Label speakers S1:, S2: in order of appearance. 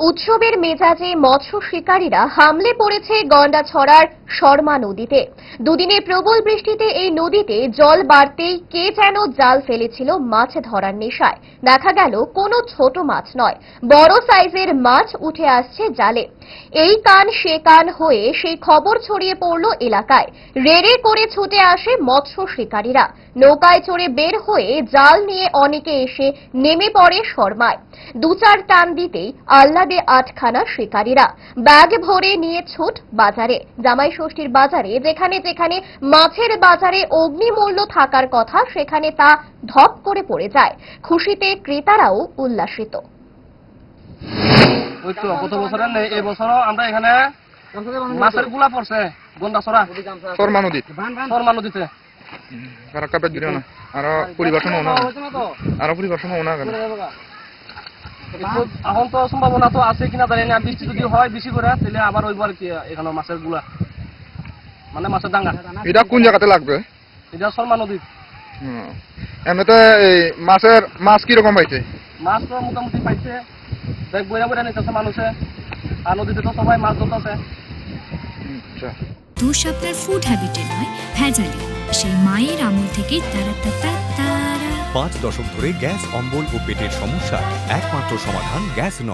S1: উৎসবের মেজাজে মৎস্য শিকারীরা হামলে পড়েছে গন্ডাছড়ার শর্মা নদীতে। দুদিনের প্রবল বৃষ্টিতে এই নদীতে জল বাড়তেই কে যেন জাল ফেলেছিল মাছ ধরার নেশায়। দেখা গেল কোনো ছোট মাছ নয়, বড় সাইজের মাছ উঠে আসছে জালে। এই কান সে কান হয়ে সেই খবর ছড়িয়ে পড়ল এলাকায়। রেড়ে করে ছুটে আসে মৎস্য শিকারীরা। নৌকায় চড়ে বের হয়ে জাল নিয়ে অনেকে এসে নেমে পড়ে শর্মায়। দু চার টান দিতেই আহ্লাদে আটখানা শিকারীরা। ব্যাগ ভরে নিয়ে ছুট বাজারে। জামাই ষষ্ঠীর বাজারে যেখানে যেখানে মাছের বাজারে অগ্নিমূল্য থাকার কথা, সেখানে তা ধপ করে পড়ে যায়। খুশিতে ক্রেতারাও উল্লাসিত।
S2: ওই তো গত বছরের নেই, এই বছরও আমরা এখানে মাছের গুলা পড়ছে গন্ডাছড়া
S3: শর্মা নদীতে
S2: শর্মা নদীতে।
S3: কাপের দিও না আরো পরিবেশন হো না আরো পরিবেশন হো না কেন
S2: এখন তো সম্ভাবনা তো আছে কিনা জানি না। বৃষ্টি যদি হয় বেশি করে তাহলে আবার ওইব আর কি এখানে মাছের গুলা, মানে মাছের ডাঙ্গা।
S3: এটা কোন জায়গাতে লাগবে?
S2: এটা শর্মা নদী।
S3: এমনিতে এই মাছ কিরকম পাইছে?
S2: মাছ তো মোটামুটি পাইছে, বইরা বইরা নিতেছে মানুষে, আর নদীতে তো সবাই মাছ ধরতেছে।
S4: দোষ আপনার ফুড হ্যাবিটে নয়, ভেজালে। সেই মায়ের আমল থেকেই তারা
S5: 5 দশক ধরে গ্যাস, অম্বল ও পেটের সমস্যা একমাত্র সমাধান গ্যাস নল।